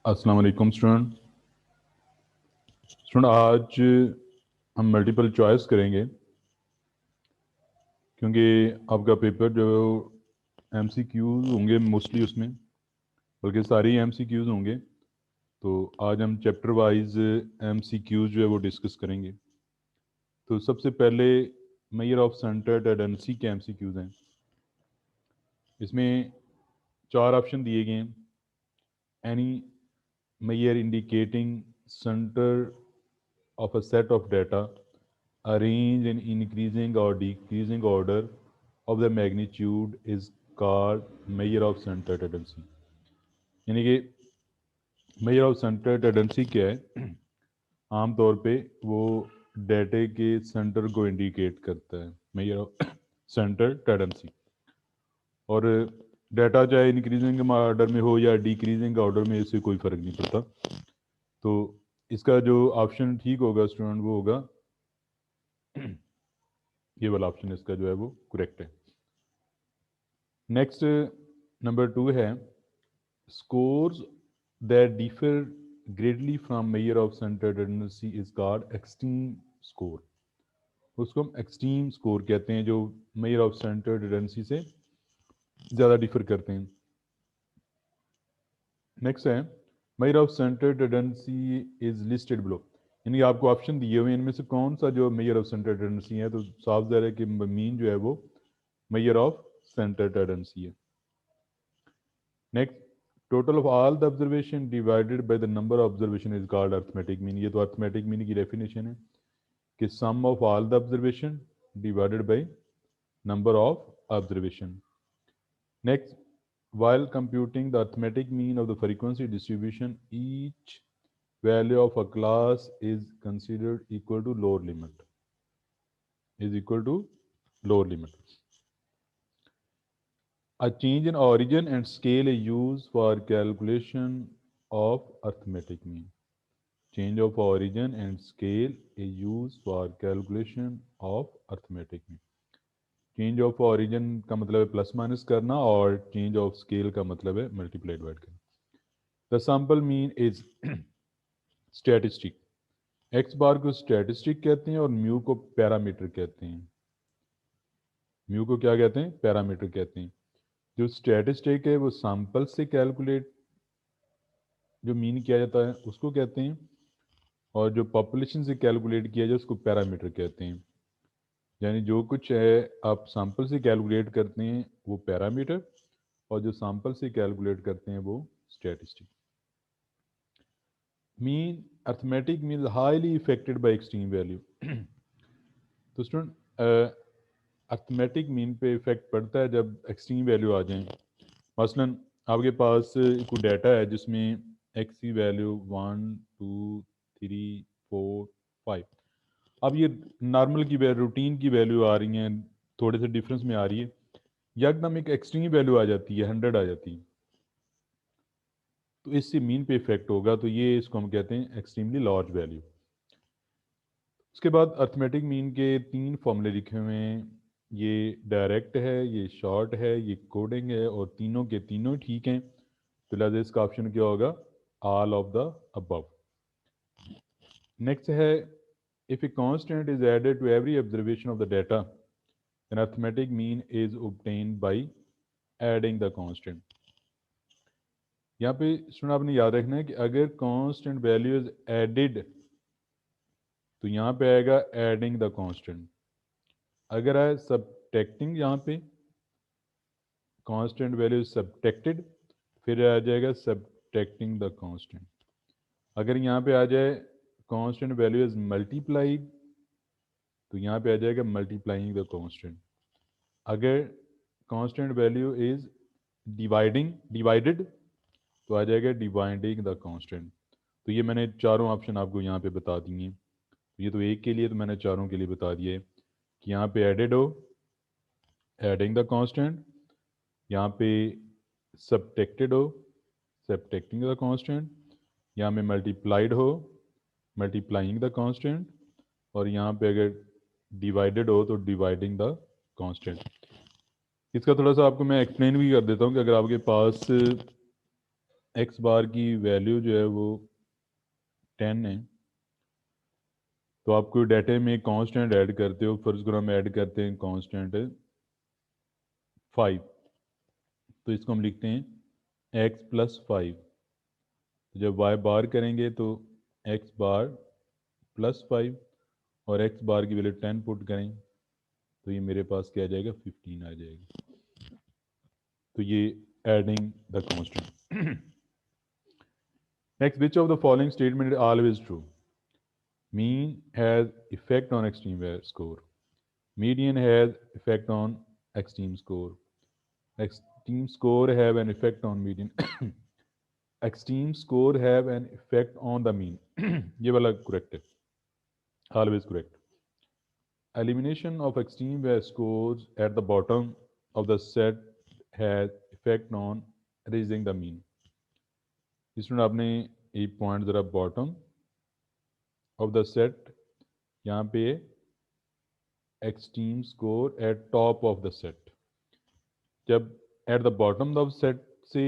अस्सलाम वालेकुम स्टूडेंट आज हम मल्टीपल चॉइस करेंगे क्योंकि आपका पेपर जो एमसीक्यूज होंगे मोस्टली उसमें, बल्कि सारी एमसीक्यूज होंगे। तो आज हम चैप्टर वाइज एमसीक्यूज जो है वो डिस्कस करेंगे। तो सबसे पहले मेजर ऑफ सेंटर टेंडेंसी के एमसीक्यूज हैं। इसमें 4 ऑप्शन दिए गए हैं। Any measure indicating centre of a set of data arranged in increasing or decreasing order of the magnitude is called measure of center tendency। यानी कि measure of center tendency क्या है? आम तौर पे वो डेटे के सेंटर को इंडिकेट करता है, मेजर ऑफ सेंटर टेंडेंसी। और डेटा चाहे इंक्रीजिंग ऑर्डर में हो या डिक्रीजिंग ऑर्डर में, इससे कोई फ़र्क नहीं पड़ता। तो इसका जो ऑप्शन ठीक होगा स्टूडेंट वो होगा ये वाला ऑप्शन, इसका जो है वो करेक्ट है। नेक्स्ट नंबर 2 है scores that differ greatly from major of centre tendency is called extreme score. उसको हम एक्सट्रीम स्कोर कहते हैं, जो मेजर ऑफ सेंटर टेंडेंसी से ज़्यादा डिफर करते हैं। नेक्स्ट है major of centre tendency is listed below. यानी आपको ऑप्शन दिए हुए हैं, इनमें से कौन सा जो मेजर ऑफ सेंटर टेंडेंसी है, तो साफ ज़ाहिर है कि मीन जो है वो मेजर ऑफ सेंटर टेंडेंसी है। Next, total of all the observation divided by the number of observation is called arithmetic mean. ये तो अर्थमेटिक मीन की डेफिनेशन है कि sum of all the observation divided by number of observation. Next, while computing the arithmetic mean of the frequency distribution, each value of a class is considered equal to lower limit, is equal to lower limit. A change in origin and scale is used for calculation of arithmetic mean. Change of origin and scale is used for calculation of arithmetic mean. Change of origin का मतलब है plus minus करना, और change of scale का मतलब है multiply divide करना। The sample mean is statistic. X bar को स्टैटिस्टिक कहते हैं और म्यू को पैरामीटर कहते हैं। म्यू को क्या कहते हैं? पैरामीटर कहते हैं। जो स्टैटिस्टिक है वो सैंपल से कैलकुलेट जो मीन किया जाता है उसको कहते हैं, और जो पॉपुलेशन से कैलकुलेट किया जाए उसको पैरामीटर कहते हैं। यानी जो कुछ है आप सैंपल से कैलकुलेट करते हैं वो पैरामीटर, और जो सैंपल से कैलकुलेट करते हैं वो statistic. Mean arithmetic mean highly affected by extreme value. तो स्टूडेंट अर्थमेटिक मीन पे इफेक्ट पड़ता है जब एक्सट्रीम वैल्यू आ जाए। मसलन आपके पास कोई डाटा है जिसमें एक्स की वैल्यू 1 2 3 4 5, अब ये नॉर्मल की वैल्यू, रूटीन की वैल्यू आ रही हैं, थोड़े से डिफरेंस में आ रही है, एकदम एक एक्सट्रीम वैल्यू आ जाती है, 100 आ जाती है, तो इससे मीन पे इफेक्ट होगा। तो ये इसको हम कहते हैं एक्सट्रीमली लार्ज वैल्यू। उसके बाद अर्थमेटिक मीन के 3 फॉर्मूले लिखे हुए हैं। ये डायरेक्ट है, ये शॉर्ट है, ये कोडिंग है, और तीनों के तीनों ठीक हैं। तो लिहाजा इसका ऑप्शन क्या होगा? All of the above. Next है if a constant is added to every observation of the data, an arithmetic mean is obtained by adding the constant। यहाँ पे स्टूडेंट आपने याद रखना है कि अगर कांस्टेंट वैल्यू इज एडेड तो यहाँ पे आएगा एडिंग द कांस्टेंट। अगर है सबट्रैक्टिंग, यहाँ पे कांस्टेंट वैल्यू सबट्रैक्टेड, फिर आ जाएगा सबट्रैक्टिंग द कांस्टेंट। अगर यहाँ पे आ जाए कांस्टेंट वैल्यू इज मल्टीप्लाइड तो यहाँ पे आ जाएगा मल्टीप्लाइंग द कांस्टेंट। अगर कांस्टेंट वैल्यू इज डिवाइडेड तो आ जाएगा डिवाइडिंग द कांस्टेंट। तो ये मैंने चारों ऑप्शन आपको यहाँ पे बता दिए हैं। ये तो एक के लिए, तो मैंने चारों के लिए बता दिए कि यहाँ पे एडेड हो एडिंग द कांस्टेंट, यहाँ पे सबट्रैक्टेड हो सबट्रैक्टिंग द कांस्टेंट, यहाँ पे मल्टीप्लाइड हो मल्टीप्लाइंग द कांस्टेंट, और यहाँ पे अगर डिवाइडेड हो तो डिवाइडिंग द कांस्टेंट। इसका थोड़ा सा आपको मैं एक्सप्लेन भी कर देता हूँ कि अगर आपके पास एक्स बार की वैल्यू जो है वो 10 है, तो आप कोई डाटे में कांस्टेंट ऐड करते हो, फर्ज करो हम ऐड करते हैं कांस्टेंट 5, तो इसको हम लिखते हैं एक्स प्लस 5। तो जब वाई बार करेंगे तो एक्स बार प्लस 5 और एक्स बार की वैल्यू 10 पुट करें तो ये मेरे पास क्या आ जाएगा, 15 आ जाएगा। तो ये adding the constant. Next, which of the following statement is always true? Mean has effect on extreme score. Median has effect on extreme score. Extreme score have an effect on median. Extreme score have an effect on the mean. ये वाला correct है, always correct. Elimination of extreme scores at the bottom of the set has effect on raising the mean. इसमें आपने एक point ज़रा bottom of the set यहाँ पे extreme score at top of the set. जब at the bottom of set से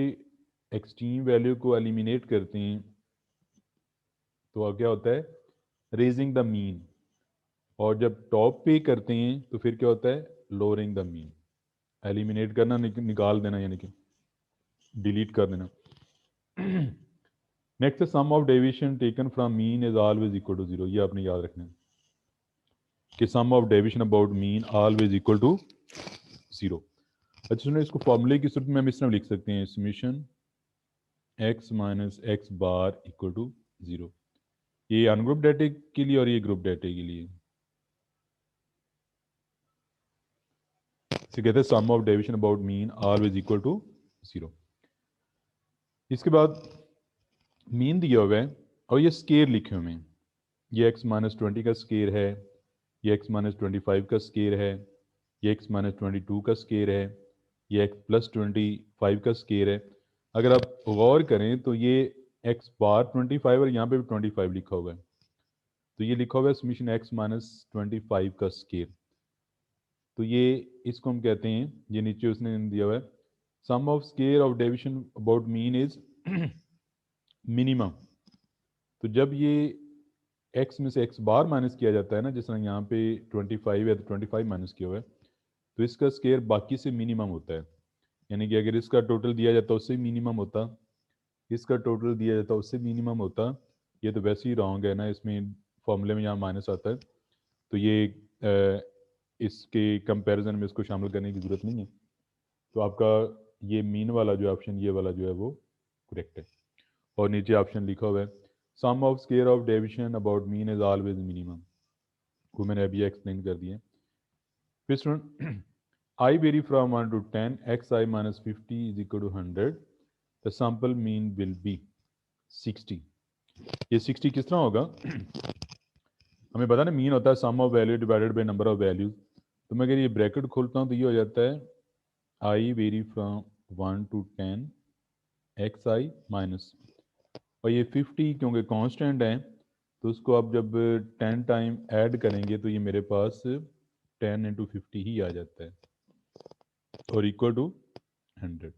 extreme value को eliminate करते हैं तो क्या होता है, रेजिंग द मीन, और जब टॉप पे करते हैं तो फिर क्या होता है, लोअरिंग द मीन। एलिमिनेट करना, निकाल देना, यानी कि डिलीट कर देना। Next, sum of deviation taken from mean is always equal to 0। ये आपने याद रखना है कि sum of deviation about mean always equal to 0। अच्छा सुनो, इसको फॉर्मूले की सूरत में हम इस तरह लिख सकते हैं, summation x minus x bar equal to 0। ये अनग्रुप डाटे के लिए और ये ग्रुप डाटे के लिए। इसे कहते हैं sum of deviation about mean always equal to 0। इसके बाद मीन दिया हुआ है और ये स्केयर लिखे हुए हैं। ये एक्स माइनस 20 का स्केयर है, ये एक्स माइनस 25 का स्केयर है, ये एक्स माइनस 22 का स्केयर है, ये एक्स प्लस 25 का स्केयर है। अगर आप गौर करें तो ये एक्स बार 25 और यहाँ पे भी 25 लिखा हुआ है, तो ये लिखा हुआ है समीशन एक्स माइनस 25 का स्केयर। तो ये इसको हम कहते हैं, ये नीचे उसने दिया हुआ है, sum of square of deviation about mean is minimum. तो जब ये एक्स में से एक्स बार माइनस किया जाता है ना, जिस तरह यहाँ पे 25 है तो 25 माइनस किया हुआ है, तो इसका स्केयर बाकी से मिनिमम होता है। यानी कि अगर इसका टोटल दिया जाता उससे मिनिमम होता, इसका टोटल दिया जाता उससे मिनिमम होता। ये तो वैसे ही रॉन्ग है ना, इसमें फॉर्मूले में यहाँ माइनस आता है, तो ये इसके कंपैरिजन में इसको शामिल करने की ज़रूरत नहीं है। तो आपका ये मीन वाला जो ऑप्शन, ये वाला जो है वो करेक्ट है। और नीचे ऑप्शन लिखा हुआ है sum of square of deviation about mean is always minimum, वो मैंने अभी एक्सप्लेन कर दिया। फिर student, i vary from 1 to 10, X i minus 50 is equal to 100, the sample mean will be 60। ये 60 किस तरह होगा? हमें पता ना, मीन होता है sum of value divided by number of values. तो मैं अगर ये ब्रैकेट खोलता हूँ तो ये हो जाता है आई vary from 1 to 10 X i minus, और ये 50 क्योंकि कांस्टेंट है तो उसको आप जब 10 टाइम ऐड करेंगे तो ये मेरे पास 10 इंटू 50 ही आ जाता है और इक्वल टू 100।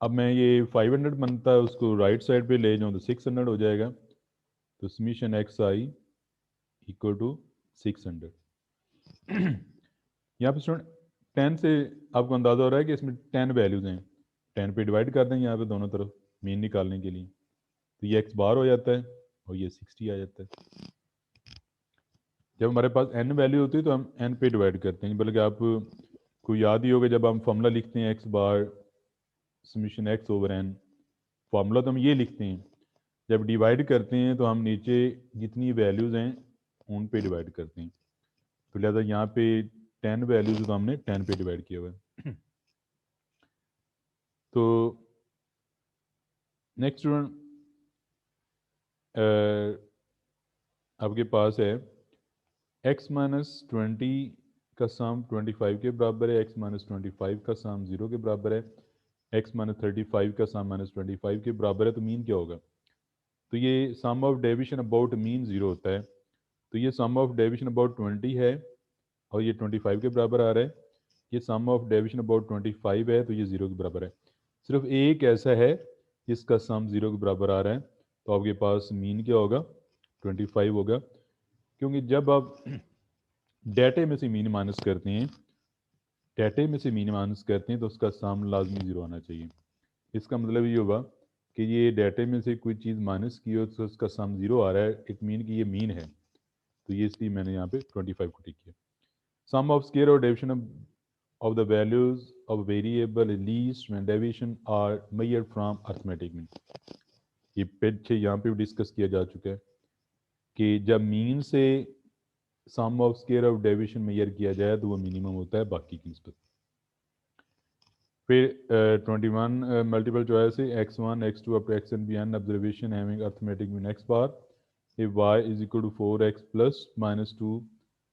अब मैं ये 500 बनता है उसको राइट साइड पे ले जाऊँ तो 600 हो जाएगा। तो summation x i equal to 600। यहाँ पे स्टूडेंट 10 से आपको अंदाज़ा हो रहा है कि इसमें 10 वैल्यूज़ हैं, 10 पे डिवाइड कर देंगे यहाँ पे दोनों तरफ मीन निकालने के लिए, तो ये एक्स बार हो जाता है और ये 60 आ जाता है। जब हमारे पास n वैल्यू होती है तो हम n पे डिवाइड करते हैं, बल्कि आप को याद ही होगा जब हम फॉर्मूला लिखते हैं X bar summation X over n, formula तो हम ये लिखते हैं, जब डिवाइड करते हैं तो हम नीचे जितनी वैल्यूज़ हैं उन पे डिवाइड करते हैं। तो लिहाजा यहाँ पे 10 वैल्यूज़ तो हमने 10 पे डिवाइड किया हुआ है। तो नेक्स्ट स्टूडेंट, आपके पास है x माइनस 20 का सम 25 के बराबर है, x माइनस 25 का सम 0 के बराबर है, x माइनस 35 का सम माइनस 25 के बराबर है, तो मीन क्या होगा? तो ये सम ऑफ डेविएशन अबाउट मीन 0 होता है, तो ये सम ऑफ डेविएशन अबाउट 20 है और ये 25 के बराबर आ रहा है, ये सम ऑफ डेविएशन अबाउट 25 है तो ये 0 के बराबर है। सिर्फ एक ऐसा है जिसका सम 0 के बराबर आ रहा है, तो आपके पास मीन क्या होगा, 25 होगा। क्योंकि जब आप डाटे में से मीन माइनस करते हैं, तो उसका सम लाजमी 0 आना चाहिए। इसका मतलब ये होगा कि ये डाटे में से कोई चीज़ माइनस की हो तो उसका सम 0 आ रहा है, इट मीन कि ये मीन है। तो ये इसलिए मैंने यहाँ पे 25 को टिक किया। सम ऑफ स्केयर और deviation of the values of variable least when deviation are measured from arithmetic mean। ये पीछे यहाँ पे भी डिस्कस किया जा चुका है कि जब मीन से sum of square of deviation measure किया जाए तो वो मिनिमम होता है बाकी की निस्बत। फिर 21 मल्टीपल चॉइस है x1 x2 up to xn bn observation having arithmetic mean x bar if y is equal to 4x plus minus 2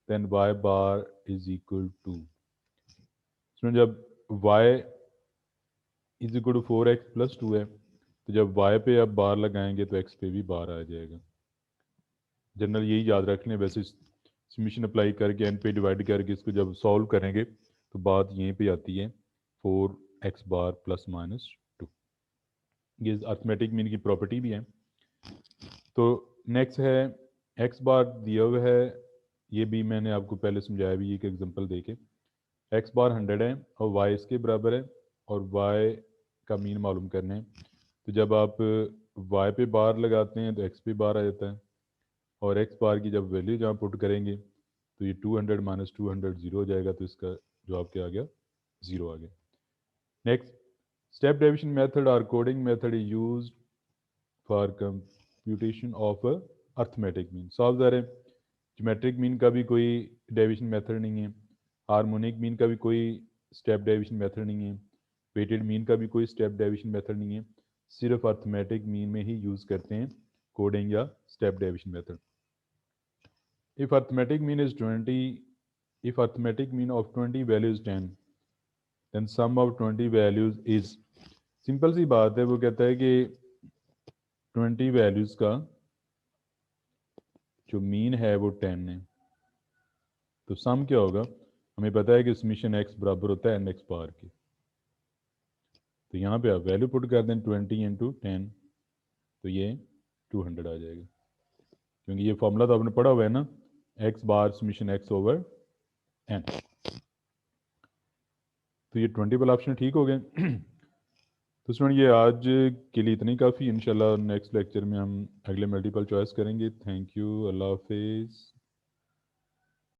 then y bar is equal to, जब y is equal to 4x plus 2 है तो जब y पे आप बार लगाएंगे तो x पे भी बार आ जाएगा। जनरल यही याद रख लें। वैसे समीशन अप्लाई करके n पे डिवाइड करके इसको जब सॉल्व करेंगे तो बात यहीं पे आती है 4x बार प्लस माइनस 2। ये अर्थमेटिक मीन की प्रॉपर्टी भी है। तो नेक्स्ट है x बार दिया हुआ है, ये भी मैंने आपको पहले समझाया भी एक एग्जांपल देके। x बार 100 है और y इसके बराबर है और y का मीन मालूम करना है। तो जब आप y पे बार लगाते हैं तो x पे बार आ जाता है और x बार की जब वैल्यू जहाँ पुट करेंगे तो ये 200 माइनस 200 जीरो हो जाएगा, तो इसका जवाब क्या आ गया, 0 आ गया। नेक्स्ट, स्टेप डेविएशन मेथड और coding method is used for computation of arithmetic mean. Solve the geometric mean का भी कोई डेविएशन मेथड नहीं है, हार्मोनिक मीन का भी कोई स्टेप डेविएशन मेथड नहीं है, वेटेड मीन का भी कोई स्टेप डेविएशन मेथड नहीं है। सिर्फ अर्थमेटिक मीन में ही यूज़ करते हैं कोडिंग या step deviation method. If arithmetic mean is 20, if arithmetic mean of 20 value is 10 then sum of 20 values is, simple सी बात है। वो कहता है कि 20 वैल्यूज़ का जो मीन है वो 10 है, तो सम क्या होगा, हमें पता है कि समीशन एक्स बराबर होता है एन एक्स बार के। तो यहाँ पे आप वैल्यू पुट कर दें 20 इंटू 10, तो ये 200 आ जाएगा। क्योंकि ये फॉर्मूला तो आपने पढ़ा हुआ है ना, x bar summation X over N. तो ये 20 वाला ऑप्शन ठीक हो गया। तो स्टूडेंट ये आज के लिए इतनी काफ़ी। इंशाल्लाह नेक्स्ट लेक्चर में हम अगले मल्टीपल चॉइस करेंगे। थैंक यू, अल्लाह हाफिज़।